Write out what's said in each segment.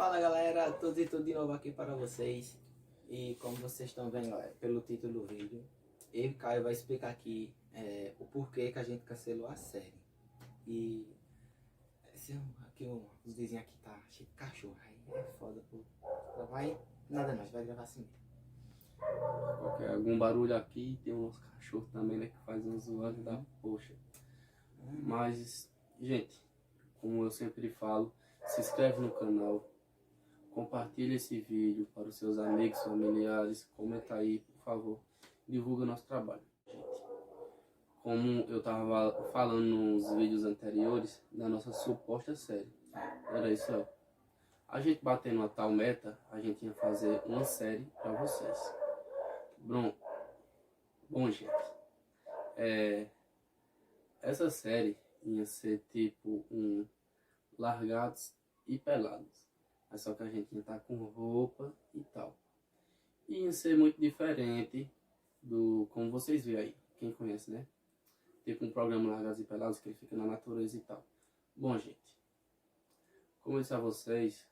Fala galera, tudo e tudo de novo aqui para vocês. E como vocês estão vendo pelo título do vídeo, eu e Caio vai explicar aqui o porquê que a gente cancelou a série. E os vizinhos aqui tá cheio de cachorro, aí é foda, pô. Vai, nada mais, vai gravar assim. Qualquer algum barulho aqui, tem uns cachorros também, né, que faz um zoado da poxa. Mas, gente, como eu sempre falo, se inscreve no canal, compartilha esse vídeo para os seus amigos, familiares, comenta aí, por favor, divulga nosso trabalho, gente. Como eu tava falando nos vídeos anteriores da nossa suposta série, era isso aí. A gente batendo uma tal meta, a gente ia fazer uma série para vocês. Bom, gente, essa série ia ser tipo um largados e pelados. Mas só que a gente ia estar com roupa e tal. Ia ser muito diferente do como vocês veem aí, quem conhece, né? Tipo um programa Largados e Pelados que ele fica na natureza e tal. Bom, gente, como eu disse a vocês,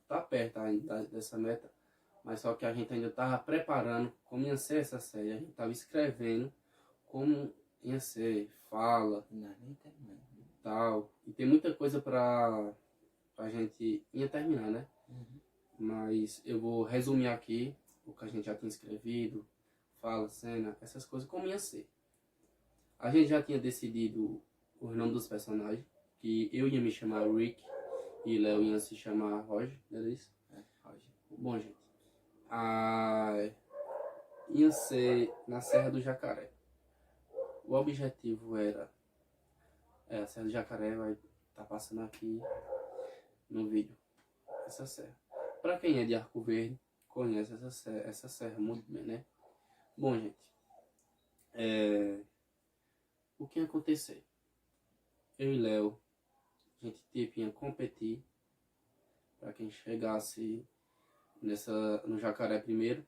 tá perto ainda dessa meta, mas só que a gente ainda estava preparando como ia ser essa série. A gente estava escrevendo como ia ser, fala, tal. E tem muita coisa pra gente ia terminar, né? Mas eu vou resumir aqui o que a gente já tinha escrevido, fala, cena, essas coisas, como ia ser. A gente já tinha decidido os nomes dos personagens, que eu ia me chamar Rick e Léo ia se chamar Roger, não era isso? Roger. Bom, gente, ia ser na Serra do Jacaré. O objetivo era... a Serra do Jacaré vai estar passando aqui no vídeo, essa serra. Para quem é de Arco Verde, conhece essa serra muito bem, né? Bom, gente, o que ia acontecer? Eu e Léo, a gente tipo, ia competir para quem chegasse no Jacaré primeiro.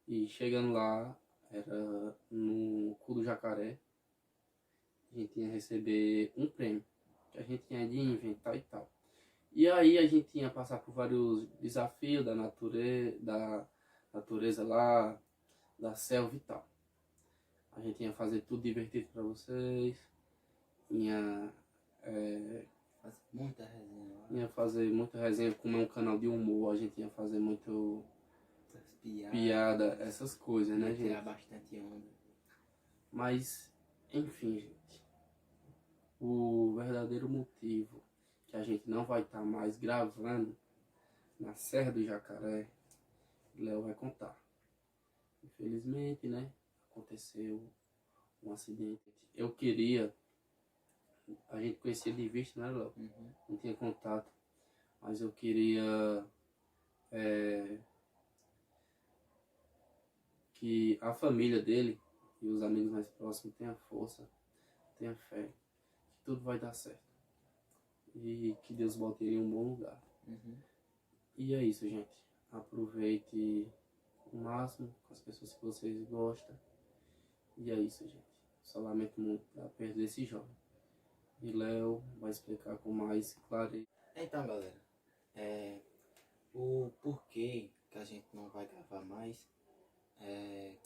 E chegando lá, era no cu do Jacaré, a gente ia receber um prêmio, que a gente tinha de inventar e tal. E aí a gente ia passar por vários desafios da natureza lá, da selva e tal. A gente ia fazer tudo divertido para vocês, ia Muita resenha lá. ia fazer muita resenha, como é um canal de humor, a gente ia fazer muito piada, essas coisas, né, gente? Tirar bastante onda. Mas, enfim, gente, o verdadeiro motivo que a gente não vai estar mais gravando na Serra do Jacaré, Léo vai contar. Infelizmente, né, aconteceu um acidente. Eu queria, a gente conhecia de vista, né, Léo? Não tinha contato, mas eu queria que a família dele e os amigos mais próximos tenham força, tenham fé, que tudo vai dar certo. E que Deus bote ele em um bom lugar. E é isso, gente. Aproveite o máximo com as pessoas que vocês gostam. E é isso, gente. Só lamento muito a perda desse jovem. E Léo vai explicar com mais clareza. Então, galera, o porquê que a gente não vai gravar mais,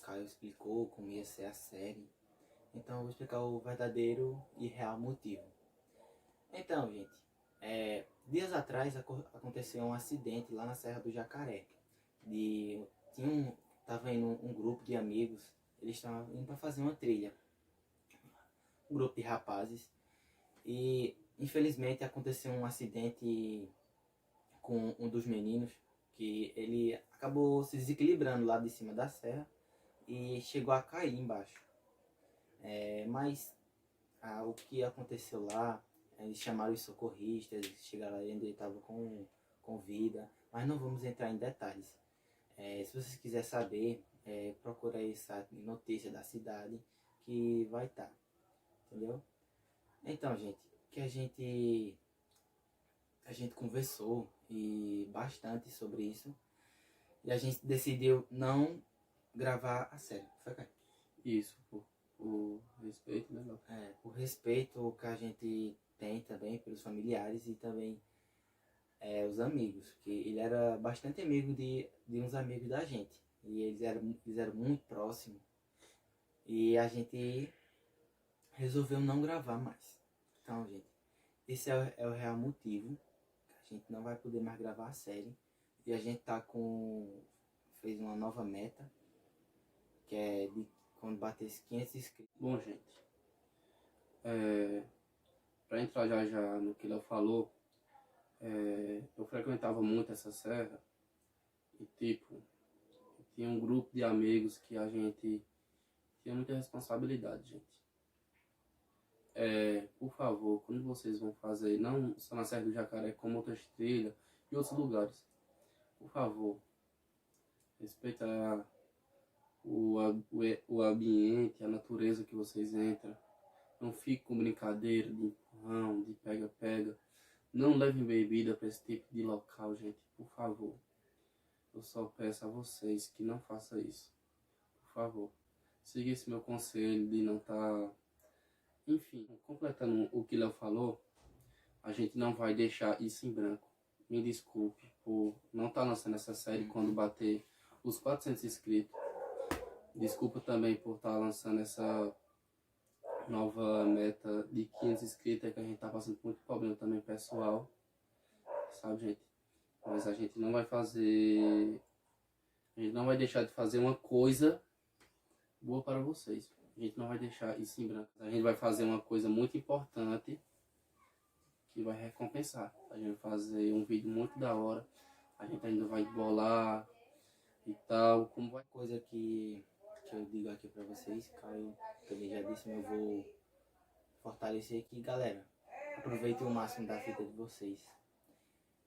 Caio explicou como ia ser a série. Então eu vou explicar o verdadeiro e real motivo. Então, gente, dias atrás aconteceu um acidente lá na Serra do Jacaré. Tava indo um grupo de amigos, eles estavam indo para fazer uma trilha. Um grupo de rapazes. E infelizmente aconteceu um acidente com um dos meninos, que ele acabou se desequilibrando lá de cima da serra e chegou a cair embaixo. Mas o que aconteceu lá, eles chamaram os socorristas, chegaram lá e ainda ele estava com vida, mas não vamos entrar em detalhes. Se vocês quiserem saber, procura aí site de notícia da cidade que vai estar, entendeu? Então, gente, que a gente conversou e bastante sobre isso e a gente decidiu não gravar a série. Foi, Caio? Isso, por respeito, né, Léo? Por respeito que a gente tem também pelos familiares e também os amigos, que ele era bastante amigo de uns amigos da gente. E eles eram muito próximos. E a gente resolveu não gravar mais. Então, gente, esse é o real motivo. A gente não vai poder mais gravar a série. E a gente fez uma nova meta, que é de quando bater esses 500 inscritos. Bom, gente, para entrar já no que Léo falou, eu frequentava muito essa serra e, tipo, tinha um grupo de amigos que a gente tinha muita responsabilidade, gente. Por favor, quando vocês vão fazer, não só na Serra do Jacaré, como outras trilhas e outros lugares, por favor, respeita o ambiente, a natureza que vocês entram. Não fique com brincadeira de empurrão, de pega-pega. Não levem bebida para esse tipo de local, gente, por favor. Eu só peço a vocês que não façam isso. Por favor, siga esse meu conselho de não estar... Enfim, completando o que Léo falou, a gente não vai deixar isso em branco. Me desculpe por não estar lançando essa série quando bater os 400 inscritos. Desculpa também por estar lançando essa nova meta de 500 inscritos, que a gente tá passando por muito problema também pessoal, sabe, gente? Mas a gente não vai fazer... A gente não vai deixar de fazer uma coisa boa para vocês. A gente não vai deixar isso em branco. A gente vai fazer uma coisa muito importante que vai recompensar. A gente vai fazer um vídeo muito da hora. A gente ainda vai bolar e tal. Como vai... Coisa que eu digo aqui pra vocês, Caio também já disse, mas eu vou fortalecer aqui, galera. Aproveitem o máximo da vida de vocês.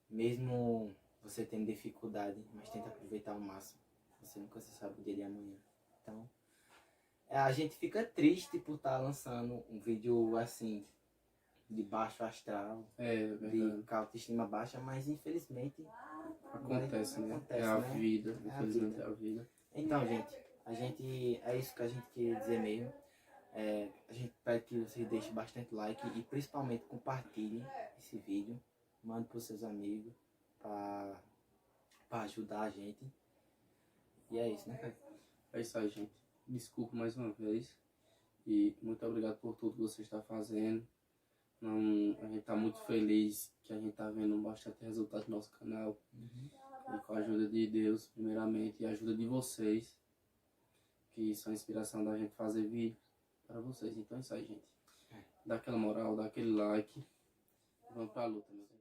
Mesmo você tendo dificuldade, mas tenta aproveitar o máximo. Você nunca se sabe o dia de amanhã. Então, a gente fica triste por estar lançando um vídeo assim, de baixo astral, de autoestima baixa, mas infelizmente acontece, né? Acontece, É a né? vida, É a infelizmente vida. é a vida. Então, gente, é isso que a gente queria dizer mesmo. A gente pede que vocês deixem bastante like e principalmente compartilhem esse vídeo. Mande para os seus amigos para ajudar a gente. E é isso, né, Caio? É isso aí, gente. Desculpa mais uma vez. E muito obrigado por tudo que você está fazendo. A gente está muito feliz que a gente está vendo bastante resultado no nosso canal. E com a ajuda de Deus, primeiramente, e a ajuda de vocês, que são a inspiração da gente fazer vídeos para vocês. Então é isso aí, gente. Dá aquela moral, dá aquele like. Vamos pra luta, meus amigos.